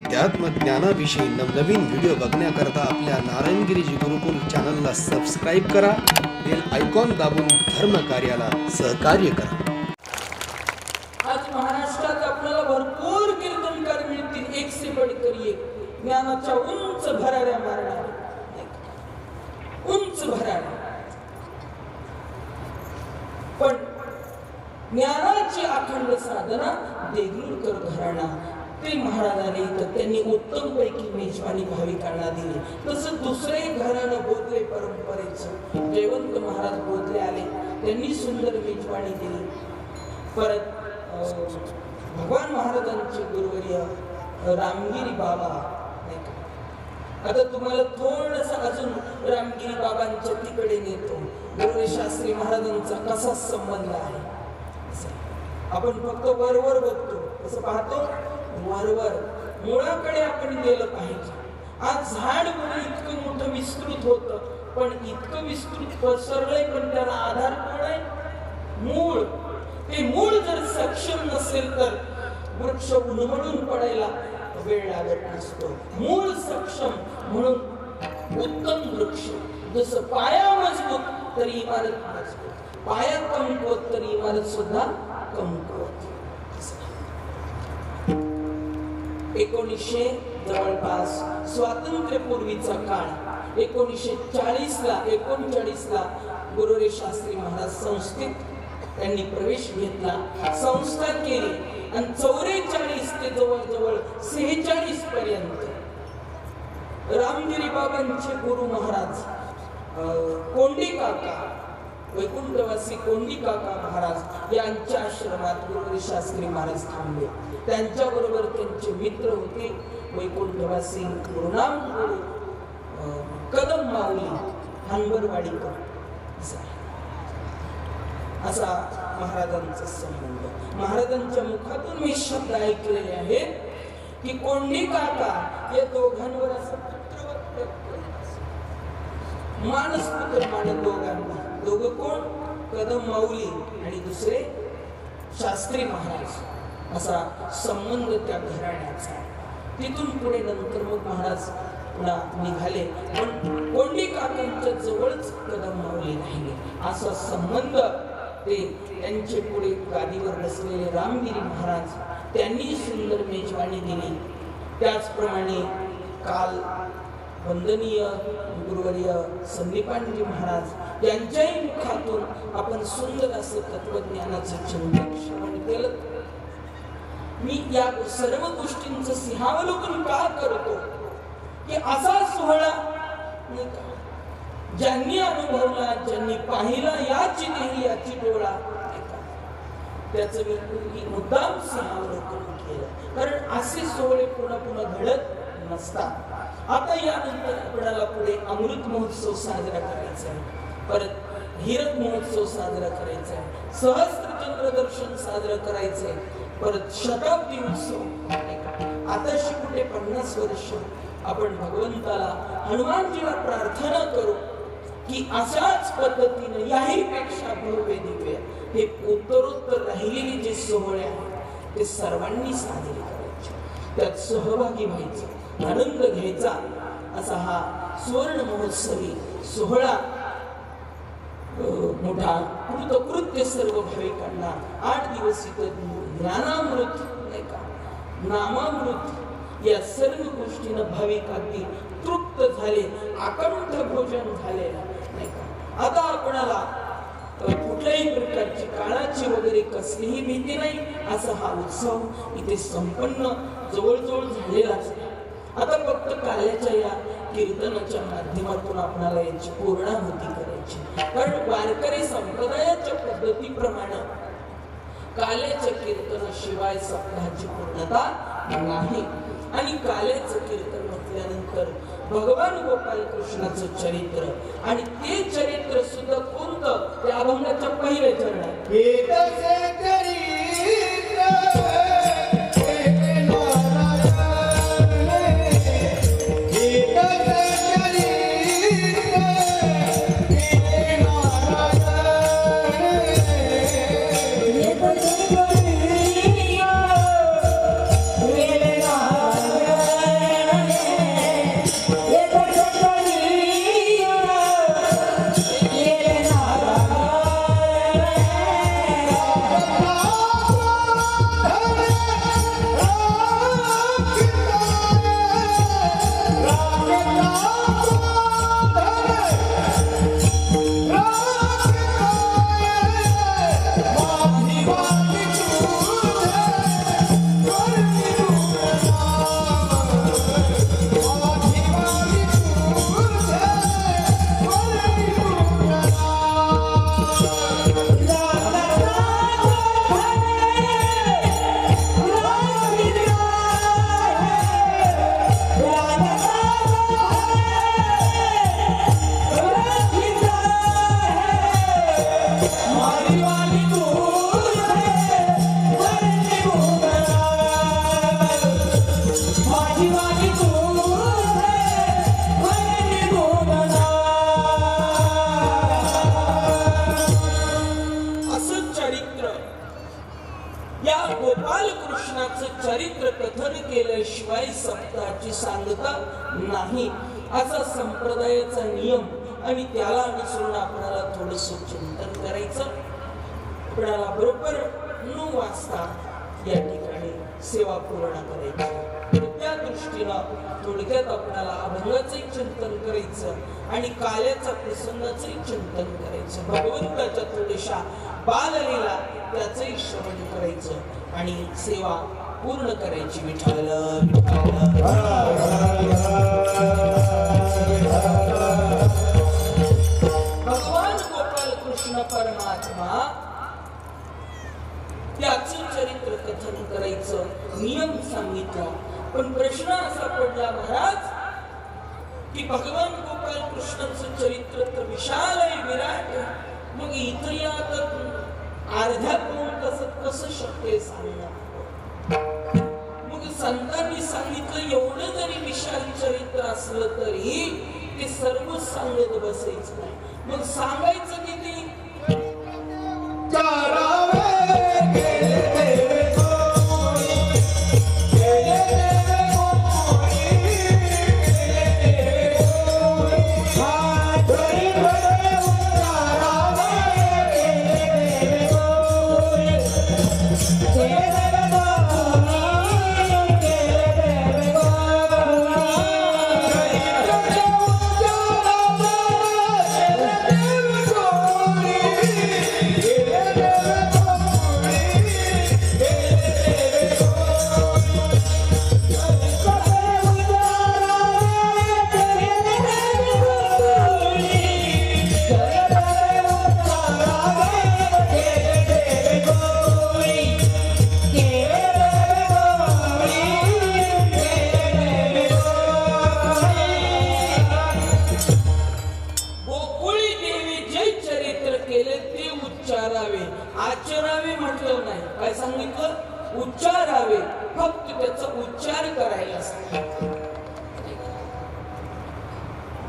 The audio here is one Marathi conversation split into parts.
ज्ञानाविषयी नवनवीन व्हिडिओ बघण्याकरता आपल्या नारायणगिरी गुरुकुल चॅनलला सबस्क्राईब करा, बेल आयकॉन दाबून धर्म कार्याला सहकार्य करा. आज महाराष्ट्रात आपल्याला भरपूर कीर्तनकार मिळतील, एक से बढ़कर एक, ज्ञानाच्या उंच भराऱ्या मारणार, उंच भराऱ्या. पण ज्ञानाची अखंड साधना देगलूरकर घराणा ते महाराजांनी तर त्यांनी उत्तम पैकी मेजवानी भाविकांना दिली. तसं दुसरे घराणं बोधले परंपरेचं जयवंत महाराज बोधले आले, त्यांनी सुंदर मेजवानी दिली. परत भगवान महाराजांचे गुरुवर्य रामगिरी बाबा. आता तुम्हाला थोडस अजून रामगिरी बाबांच्या तिकडे नेतो. गुरुवर्य शास्त्री महाराजांचा कसा संबंध आहे आपण फक्त वरवर बघतो, कसं पाहतो वरवर, मुळाकडे आपण गेलं पाहिजे. आज झाड मुळे इतकं मोठं विस्तृत होतं, पण इतकं विस्तृत पसरलंय, पण त्याला आधार कोण आहे? मूळ. ते मूळ जर सक्षम नसेल तर वृक्ष उन्मळून पडायला वेळ लागत नसतो. मूळ सक्षम म्हणून उत्तम वृक्ष. जसं पाया मजबूत तरी इमारत मजबूत, पाया कमकुवत तरी इमारत सुद्धा कमकुवत. 1900 जवळपास स्वातंत्र्यपूर्वीचा काळ, 1939 ला गुरुवर्य शास्त्री महाराज संस्थेत त्यांनी प्रवेश घेतला, संस्था केली आणि 44 ते जवळजवळ 46 पर्यंत रामगिरी बाबांचे गुरु महाराज कोंडी काका, वैकुंठवासी कोंडी काका महाराज यांच्या आश्रमात गुरुवर्य शास्त्री महाराज थांबले. त्यांच्या बरोबर त्यांचे मित्र होते वैकुंठवासी गुरुनाम गुरु कदम माऊली हनबरवाडीकर. असा महाराजांचा संबंध. महाराजांच्या मुखातून मी शब्द ऐकलेले आहेत की कोंडी काका या दोघांवर असं पुत्रवत मानस पुत्र मानत दोघांना. दोघं कोण? कदम माऊली आणि दुसरे शास्त्री महाराज. असा संबंध त्या घराण्याचा. तिथून पुढे नंतर मग महाराज पुन्हा निघाले, पण कोंडी काकांच्या जवळच कदम माऊली राहिले. असा संबंध ते त्यांचे पुढे गादीवर बसलेले रामगिरी महाराज, त्यांनी सुंदर मेजवानी दिली. त्याचप्रमाणे काल वंदनीय गुरुवर्य संदीपानजी महाराज यांच्याही मुखातून आपण सुंदर असं तत्वज्ञानाचं चिंतन श्रवण केलं. मी या सर्व गोष्टींचं सिंहावलोकन का करतो की असा सोहळा ज्यांनी अनुभवला, ज्यांनी पाहिला, याची देही याची डोळा, त्याचं मी मुद्दाम सिंहावलोकन केलं. कारण असे सोहळे पुन्हा पुन्हा घडत नसतात. आता यानंतर आपल्याला पुढे अमृत महोत्सव साजरा करायचा आहे, परत हीरक महोत्सव साजरा करायचा आहे, सहस्त्र दर्शन साजरा करायचं आहे, परत शताब्दी उत्सव. आताशी कुठे 50 वर्ष आपण भगवंताला हनुमानजीला प्रार्थना करू की अशाच पद्धतीने याही पेक्षा भव्य दिव्य हे उत्तरोत्तर राहिलेले जे सोहळे आहेत ते सर्वांनी साजरे करायचे, त्यात सहभागी व्हायचं, आनंद घ्यायचा. असा हा सुवर्ण महोत्सवी सोहळा मोठा कृतकृत्य सर्व भाविकांना 8 दिवस इथं ज्ञानामृत नाही का, नामामृत या सर्व गोष्टीनं भाविक अगदी तृप्त झाले, आकंठ भोजन झाले नाही का. आता आपणाला कुठल्याही प्रकारची काळाची वगैरे कसलीही भीती नाही. असा हा उत्सव इथे संपन्न जवळजवळ झालेलाच आहे. आता फक्त काल्याच्या या कीर्तनाच्या माध्यमातून आपणाला याची पूर्णाहुती करायची. कारण वारकरी संप्रदायाच्या पद्धतीप्रमाणे काल्याच्या कीर्तनाशिवाय सप्ताहाची पूर्णता नाही. आणि काल्याचं कीर्तन म्हटल्यानंतर भगवान गोपाल कृष्णाचं चरित्र, आणि ते चरित्र सुद्धा कोणतं? त्या अभंगाच्या पहिल्या चरणात Yeah. शिवाजी तू असं चरित्र या गोपाल कृष्णाचं चरित्र कथन केल्याशिवाय सप्ताहाची सांगता नाही असा संप्रदायाचा नियम आणि त्याला अनुसरून आपल्याला थोडस चिंतन करायचं. आपल्याला बरोबर 9 वाजता या ठिकाणी सेवा पूर्ण करायची. त्या दृष्टीनं थोडक्यात आपल्याला अभंगाचंही चिंतन करायचं आणि काल्याचा प्रसंगाचंही चिंतन करायचं. भगवंताच्या थोड्याशा बाललीला त्याचंही श्रवण करायचं आणि सेवा पूर्ण करायची. विठ्ठल भगवान गोपाल कृष्ण परमात्मा त्याचं चरित्र कथन करायचं नियम सांगितला. पण प्रश्न असा पडला महाराज की भगवान गोपाल कृष्णाचं चरित्र तर विशाल आहे, विराट, मग इथं या अर्ध्या पाऊण तासात कसं शक्य आहे सांगणार. मग संतांनी सांगितलं एवढं जरी विशाल चरित्र असलं तरी ते सर्व सांगत बसायचं नाही. मग सांगायचं किती? आचरावे म्हटलं नाही, काय सांगितलं? उच्चारावे, फक्त त्याचा उच्चार करायला सांगितलं.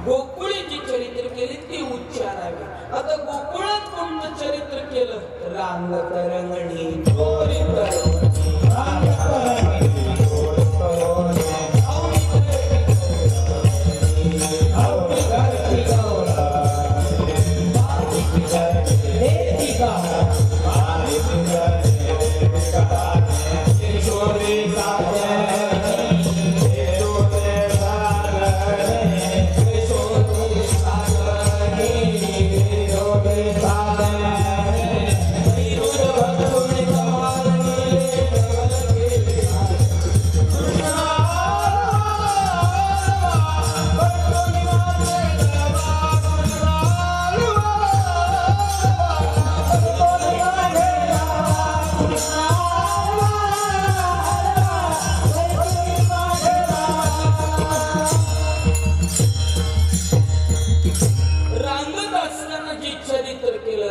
गोकुळी जे चरित्र केले ते उच्चारावे. आता गोकुळात कोणतं चरित्र केलं? रांग तरंगणी चोरी तरंगणी,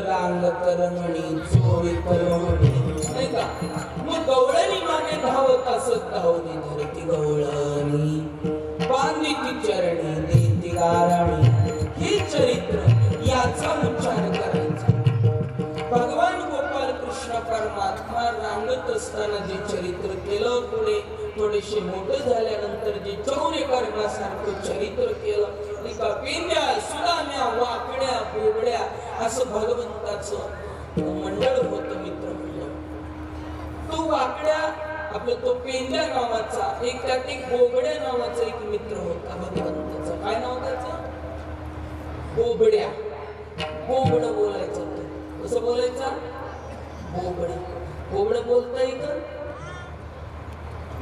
रांग तरंगणी चोरी तरंगणी, नाही का? मग गवळणी मागे धावत असत धावली धरती गवळणी, बांधी ती चरणी देती गारणी. हे चरित्र याचा उच्चार करायचा. भगवान गोपाल कृष्ण परमात्मा रांगत असताना जे चरित्र केलं, पुढे थोडेसे मोठे झाल्यानंतर जे चौरे करण्यासारखं चरित्र केलं, पेंड्या सुदाम्या वाकड्या बोबड्या असं भगवंताचं मंडळ होतं. मित्र मंडळ तो वाकड्या आपलं तो पेंड्या नावाचा एक, त्यात एक बोबड्या नावाचा एक मित्र होता भगवंताचा. काय नाव त्याचं? बोबड्या. बोबड बोलायचं होतं. कसं बोलायचं? बोबड. बोबड बोलता येतं?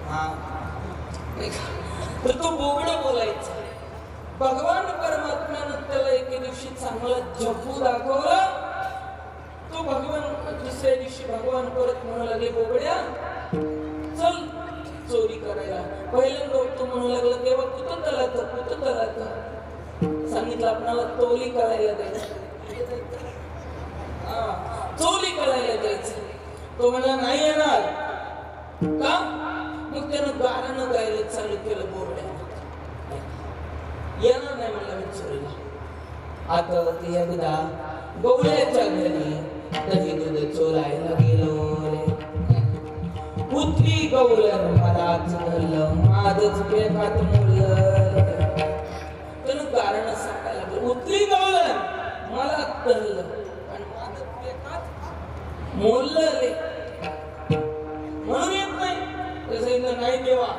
हा, तर तो बोबड बोलायचा. भगवान परमात्म्यानं त्याला एके दिवशी चांगला झपू दाखवला. तो भगवान दुसऱ्या दिवशी भगवान परत म्हणू लागले, बोबड्या चल चोरी करायला. पहिल्यांदा तो म्हणू लागला तेव्हा कुठं तलात सांगितलं आपल्याला तोली करायला द्यायचं, चोरी करायला द्यायचं. तो म्हणला नाही येणार का? मग त्यानं गाणं गायला चालू केलं बोर्ड्या. येणार नाही मला मी चोरीला. आता ते एकदा गवळ्याच्या घरी दही दूध चोरायला गेलो रे. उतरी गवळण मलाच धरलं, माझच बेकात मुरलं. त्यानं कारण सांगायला लागलं, उतरी गवळण मला धरलं आणि माझच बेकात मोडलं रे. म्हणून येत नाही तसं नाही देवा.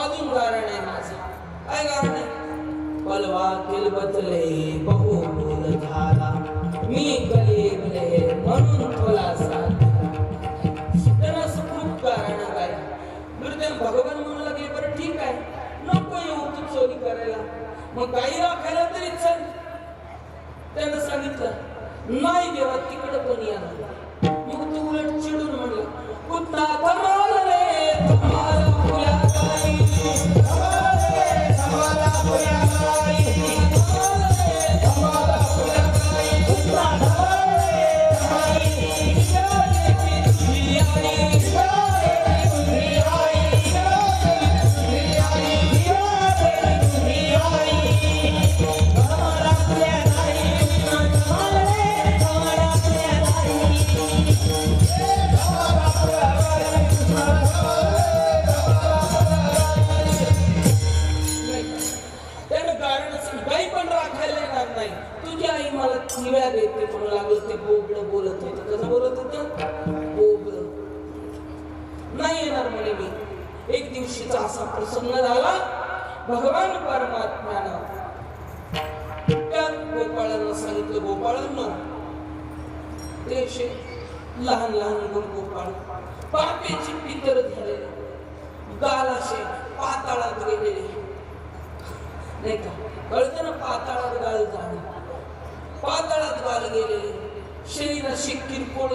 अजून कारण आहे माझं. काय कारण आहे? पलवा किलबतले बहु बोल झाला, मी गलेबले म्हणून तुला साथ. त्यानं असं खूप कारण काय. बरं त्यानं भगवान म्हणू लागले, बरं ठीक आहे नको येऊ तू चोरी करायला, मग गाई राखायला तरी चल. त्यानं सांगितलं नाही देवा तिकडं पण या. मग तू उलट चिडून म्हणलं, कुठला धमाल रे धमाल फुल्या गाई, धमाल रे धमाल फुल्या गाई, धमाल रे धमाल फुल्या गाई, कुठला धमाल रे धमाल विचारायची तुझी आई, विचारायची तुझी आई, विचारायची तुझी आई, धमाल फुल्या गाई, धमाल रे धमाल फुल्या गाई. काही पण राखायला येणार नाही. तुझी आई मला निव्या देते म्हणून लागलं. ते बोबडं बोलत होतं. कसं बोलत होतं? बोबडं. नाही येणार म्हणे मी. एक दिवशीचा असा प्रसंग झाला. भगवान परमात्म्यानं त्या गोपाळांना सांगितलं, गोपाळांना ते असे लहान लहान गोपाळ पापेची पितर झालेले, गाल असे पाताळात गेलेले नाही का. कळतं ना पाताळात गाल जाणे. पाताळात गाल गेलेले, शरीराशी किरकोळ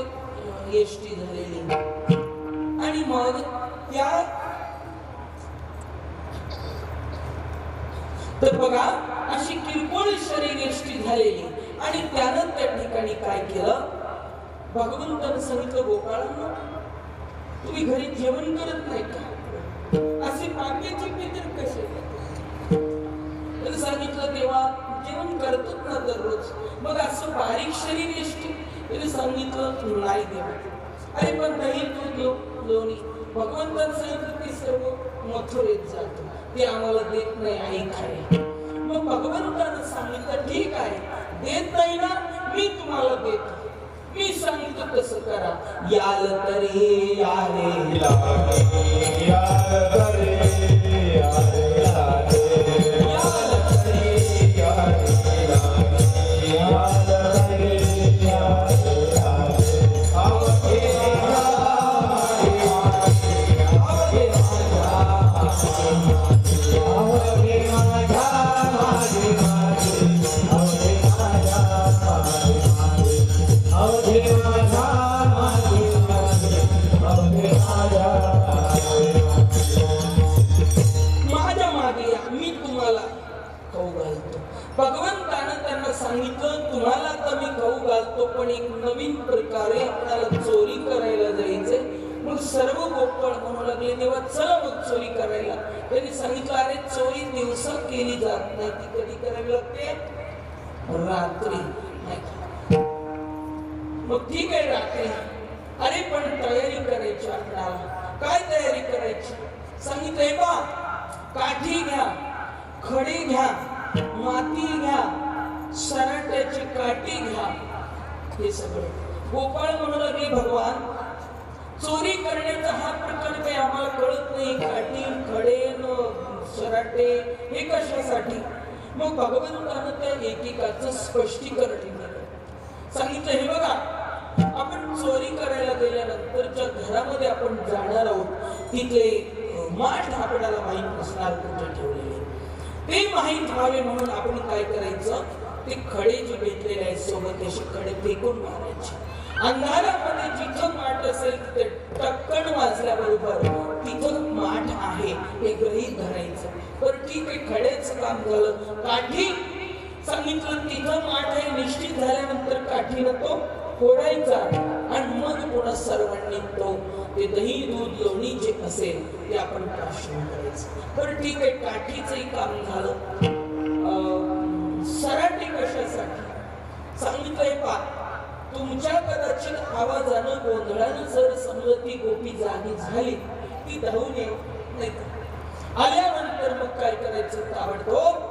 यष्टी झालेली. आणि मग त्या तर बघा अशी किरकोळ शरीर यष्टी झालेली. आणि त्यानं त्या ठिकाणी काय केलं, भगवंतानं सांगितलं, गोपाळांना तुम्ही घरी जेवण करत नाही का? अशी पापेची पितर कशी? सांगितलं तेव्हा जेवण करतोच ना दररोज. मग असं बारीक शरीर यष्टी त्याने सांगितलं नाही देवा. अरे पण दही दूध लोणी भगवंतानं सांगितलं ते सर्व मथुरेत जातं, ते आम्हाला देत नाही आई खाय. मग भगवंतानं सांगितलं ठीक आहे देत नाही ना, मी तुम्हाला देतो. मी सांगितलं तसं करा. याल तरी यारे लागे, याल तरी यारे लागे, याल तरी यारे लागे, याल तरी यारे लागे. आवके माझ्या मागे या, मी तुम्हाला खाऊ घालतो. भगवंतानं त्यांना सांगितलं तुम्हाला तर मी खाऊ घालतो, पण एक नवीन प्रकारे आपल्याला चोरी करायला जायचंय. मग सर्व गोपाळ म्हणू लागले तेव्हा चला मग चोरी करायला. त्यांनी सांगितलं अरे चोरी दिवसा केली जात नाही, ती कधी करावी लागते? रात्री. मग ठीक आहे रात्री. अरे पण तयारी करायची आपल्याला. काय तयारी करायची? सांगितलंय बा काठी घ्या, खडी घ्या, माती घ्या, सराट्याची काठी घ्या. हे सगळं गोपाळ म्हणू लागले भगवान चोरी करण्याचा हा प्रकार काही आम्हाला कळत नाही. काठी खडे सराटे हे कशासाठी? मग भगवंतानं त्या एकेकाचं स्पष्टीकरण केलं. सांगितलं हे बघा आपण चोरी करायला गेल्यानंतरच्या घरामध्ये आपण जाणार आहोत, तिथले माठ आपल्याला माहीत नसणार कुठे ठेवलेले. ते माहीत व्हावे म्हणून आपण काय करायचं, ते खडे जे भेटलेले आहेत सोबत असे खडे फेकून मारायचे. अंधारामध्ये जिथं माठ असेल तिथे टक्कन वाजल्याबरोबर तिथं माठ आहे हे गृहीत धरायचं. बरं ठीक आहे खडेच काम झालं. काठी सांगितलं तिथं माठ आहे निश्चित झाल्यानंतर काठीनं तो फोडायचा आणि मग पुन्हा सर्वांनी तो ते दही दूध लोणी जे असेल ते आपण प्राशन करायचं. तर ठीक आहे, काठीचंही काम झालं. सराटे कशासाठी सांगितलंय पा, तुमच्या कदाचित आवाजानं गोंधळानं जर समजा ती गोपी जागी झाली, ती धावून येईल नाही का? आल्यानंतर मग काय करायचं, ताबडतोब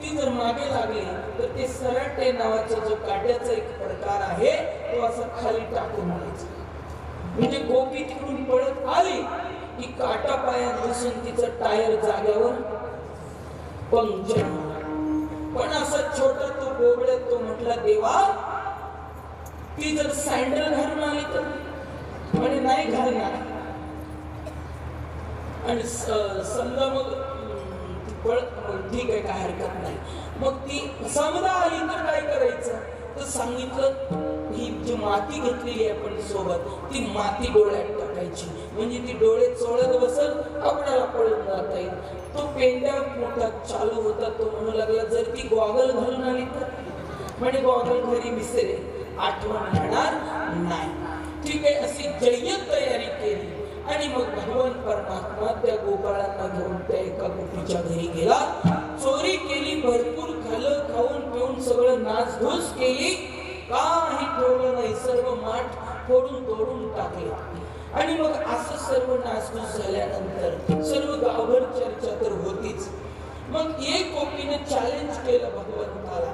ती जर मागे लागली तर ते सराटे नावाचा जो काट्याचा एक प्रकार आहे तो असा खाली टाकून द्यायचा. म्हणजे गोपी तिकडून पळत आली की काटा पायात बसून तिचं टायर जाग्यावर पंक्चर. पण असं छोट तो बोबड्यात तो म्हटला, देवा ती जर सँडल घालून आली तर, म्हणे नाही घालणार. आणि समजा मग ठीक आहे, काय हरकत नाही. मग ती समजा आली तर काय करायचं, तर सांगितलं ही जी माती घेतलेली आहे आपण सोबत, ती माती डोळ्यात टाकायची. म्हणजे ती डोळे चोळत बसल, आपल्याला पळून जाता येईल. तो पेंड्या मोठा चालू होता. तो म्हणू लागला, जर ती गॉगल घालून आली तर, म्हणजे गॉगल घरी विसरेल, आठवण येणार नाही. ठीक आहे, अशी जय्यत तयारी केली. आणि मग भगवान परमात्मा त्या गोपाळांना घेऊन त्या एका गोपीच्या घरी गेला. चोरी केली, भरपूर खाल्लं, खाऊन पिऊन सगळं नासधूस केली, काही ठेवलं नाही, सर्व माठ फोडून तोडून टाकले. आणि मग असं सर्व नासधूस झाल्यानंतर सर्व गावभर चर्चा तर होतीच. मग एक गोपीने चॅलेंज केलं भगवंताला.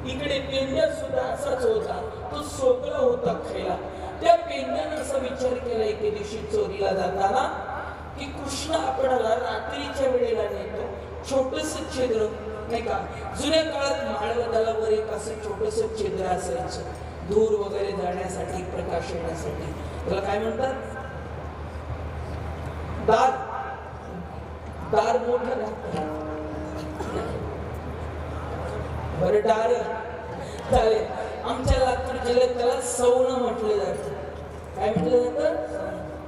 इकडे पेंड्या सुद्धा असाच होता, तो सोकला होता खायला. त्या पेंड्यानं असा विचार केला एके दिवशी चोरीला जाताना की कृष्ण आपणाला रात्रीच्या वेळेला नेतो. छोटस छिद्र नाही का, जुन्या काळात माळवदाला वर एक असं छोटस छिद्र असायचं, धूर वगैरे जाण्यासाठी, प्रकाश येण्यासाठी. त्याला काय म्हणतात, दार. दार मोठं राहतं बरं, दार चालेल. आमच्या लातूर जिल्ह्यात त्याला सवणं म्हटलं जातं. काय म्हटलं जातं,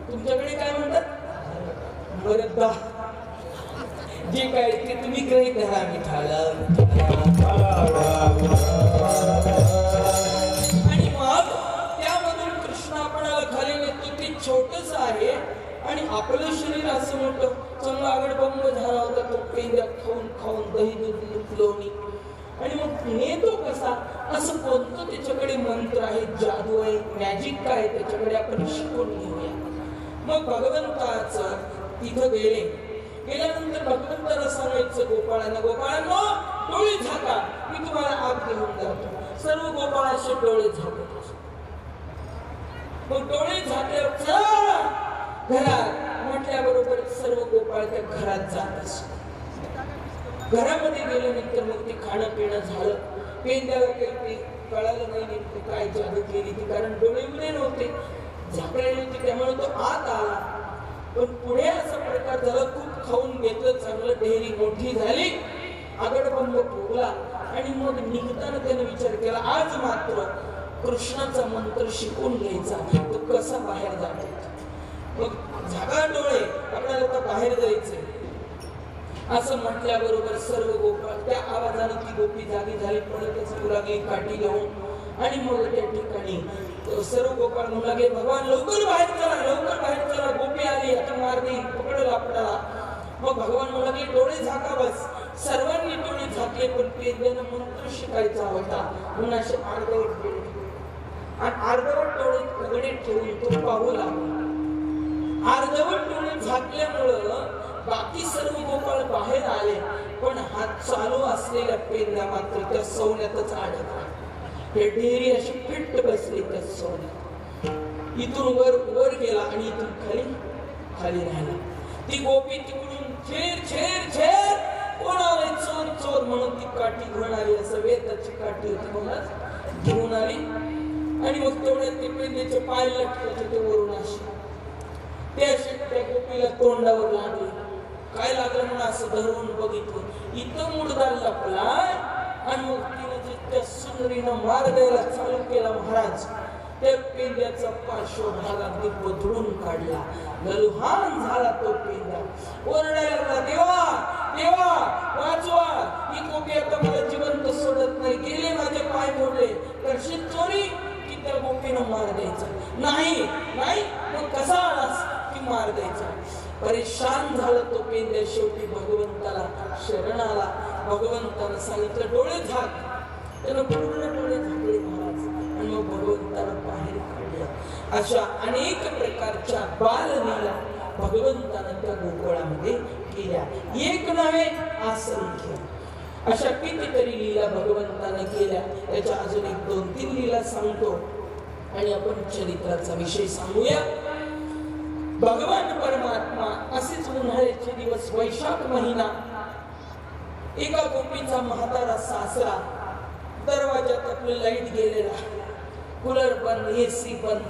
तुमच्याकडे काय म्हणतात, बरं दा. जे काय ते तुम्ही गृहीत धरा, मिठाला. आणि मग त्यामधून कृष्ण आपणाला खाली नेतो. ते छोटस आहे आणि आपलं शरीर असं मोठं. चांगला आगडबंब झाला होता तो पेंड्या खाऊन खाऊन, दही दूध लोणी. आणि मग नेतो कसा, असं कोणतं त्याच्याकडे मंत्र आहे, जादू आहे, मॅजिक काय त्याच्याकडे, आपण शिकून घेऊया. मग भगवंताचं तिथं गेल्यानंतर भगवंताला सांगायचं गोपाळांना, गोपाळांनो डोळे झाका, मी तुम्हाला आत घेऊन जातो. सर्व गोपाळाचे डोळे झाकत. मग डोळे झाकल्यावर चला घरात म्हटल्याबरोबर सर्व गोपाळ त्या घरात जात असत. घरामध्ये गेल्यानंतर मग ते खाणं पिणं झालं. पेंड्याला काही ते कळालं नाही नेमकं काय जादू केली ती, कारण डोळे उघडे नव्हते, झाकलेले होते, त्यामुळे तो आत आला. पण पुढे असा प्रकार झाला, खूप खाऊन घेतलं, चांगलं डेअरी मोठी झाली, आगडबंब फुगला. आणि मग निघताना त्याने विचार केला, आज मात्र कृष्णाचा मंत्र शिकून घ्यायचा, तो कसा बाहेर जातो. मग झाका डोळे, आपल्याला तर बाहेर जायचंय असं म्हटल्याबरोबर सर्व गोपाळ त्या आवाजाने ती गोपी जागी झाली, पळतच लागली काठी घेऊन. आणि मग त्या ठिकाणी सर्व गोपाळ म्हणू लागले, भगवान लवकर बाहेर चला, लवकर बाहेर चला, गोपी आली, आता मार देईल, पकडल आपल्याला. मग भगवान म्हणू लागले, डोळे झाका बस. सर्वांनी डोळे झाकले, पण पेंड्यानं मंत्र शिकायचा होता म्हणून असे अर्धवट डोळे आणि अर्धवट डोळे उघडे ठेवून तो पाहू लागला. अर्धवट डोळे झाकल्यामुळं बाकी सर्व गोपाळ बाहेर आले, पण हात चालू असलेल्या पेंड्या मात्र त्या सोन्यातच अडकला. हे ढेरी अशी फिट्ट बसली त्या सोन्यात. इथून वर वर गेला आणि इथून खाली खाली राहिला. ती गोपी तिकडून छेर छेर छेर, कोण आले, चोर चोर म्हणून ती काठी घेऊन आली. असं वेताची काठी होती म्हणून घेऊन आली. आणि मग तेवढ्यात ते पेंड्याचे पाय लटकत होते वरून अशी. ते असे त्या गोपीला तोंडावर लागले. काय लागलं म्हणून असं धरून बघितलं, इथं मुडदा लपलाय. आणि मग तिने त्या सुंदरीनं मार द्यायला चालू केला. महाराज त्या पेंड्याचा पार्श्वभाग अगदी बदलून काढला. ललुहान झाला तो पेंड्या. ओरडायला लागला, देवा देवा वाचवा, ही गोपी आता मला जिवंत सोडत नाही, गेले माझे पाय मोडले. करशील चोरी की त्या गोपी परेशान झालं तो पेंद्या शेवटी भगवंताला शरण आला. भगवंतानं सांगितलं डोळे झाक. त्यानं पूर्ण डोळे झाकले महाराज आणि मग भगवंतानं बाहेर काढलं. अशा अनेक प्रकारच्या बाललीला भगवंतानं त्या गोकुळामध्ये केल्या. एक नव्हे असंख्य अशा कितीतरी लीला भगवंतानं केल्या. त्याच्या अजून एक 2-3 लीला सांगतो आणि आपण चरित्राचा विषय सांगूया. भगवान परमात्मा असेच उन्हाळ्याचे दिवस वैशाख महिना एका गोपीचा म्हातारा सासरा दरवाजात आपलं लाईट गेलेला, कूलर बंद, एसी बंद,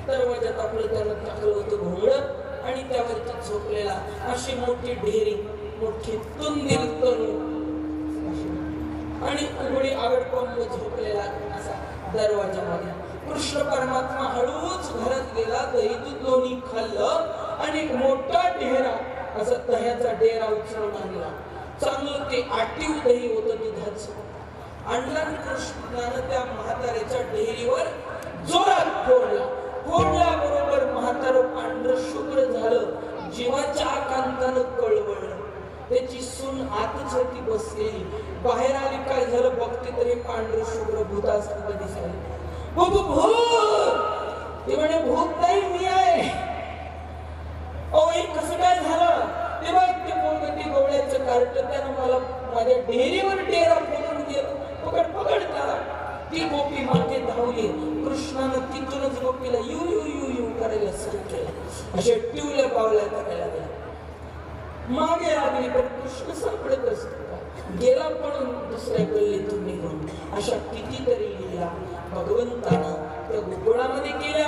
दरवाजात आपलं त्यानं टाकलं होतं घोंगडं आणि त्यावरती झोपलेला अशी मोठी ढेरी, मोठी तुंदील तनू आणि उघडी आवडपंब झोपलेला असा दरवाजामध्ये. कृष्ण परमात्मा हळूच घरात गेला, दही दूध दोन्ही खाल्लं आणि एक मोठा डेरा असा दह्याचा डेरा उचलून आणला. चांगलं ते आटीव दही होतं दुधाचं आणलं आणि कृष्णानं त्या म्हाताऱ्याच्या डेअरीवर जोरात फोडला. फोडल्याबरोबर म्हातारं पांढरं शुभ्र झालं, जीवाच्या आकांतानं कळवळलं. त्याची सून आतच होती बसलेली, बाहेर आली. काय झालं बघते तरी पांढरं शुभ्र भूतासारखं दिसायला. भूत, ते म्हणे भूत नाही मी आहे. कसं काय झालं ते बघ, ते बोलत ते गवळ्याचं कार्ट त्यानं मला माझ्या डेअरीवर डेरा फोडून गेलं. पकड पकड त्याला. ती गोपी मागे धावली. कृष्णानं तिथूनच गोपीला यू यू यू यू करायला सुरू केलं. अशा टिवल्या पावल्या करायला लागल्या. मागे लागली पण कृष्ण सापडतच गेला पळून दुसऱ्या गल्लीतून निघून. अशा कितीतरी लीला भगवंतानं त्या गोकुळामध्ये केल्या.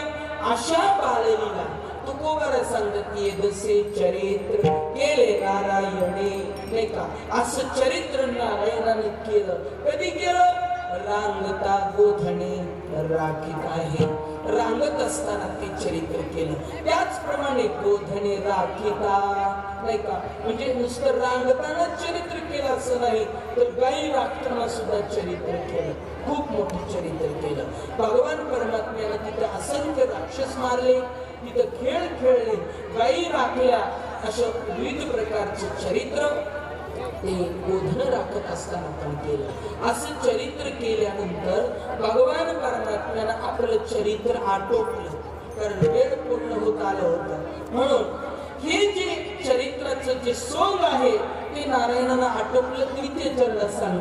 अशा बाललीला तुकोबारा सांगत येदसे चरित्र केले नारायणे, नाही का? असं चरित्र नारायणाने केलं. कधी केलं? रांगता गोधणे राखीत आहे. रांगत असताना ते चरित्र केलं. त्याचप्रमाणे गोधणे राखीता, नाही का? म्हणजे नुसतं रांगतानाच चरित्र केलं असं नाही, तर गाई राखताना सुद्धा चरित्र केलं. खूप मोठं चरित्र केलं. भगवान परमात्म्यानं तिथे असंख्य राक्षस मारले, तिथं खेळ खेळले, गाई राखल्या. असं विविध प्रकारचं चरित्र ते गोधन राखत असताना पण केलं. असं चरित्र केल्यानंतर भगवान परमात्म्यानं आपलं चरित्र आटोपलं, कारण वेळ पूर्ण होत आलं होतं. म्हणून हे जे चरित्राचं जे सोंग आहे ते नारायणानं आटोपलं. तरी ते चरण सांग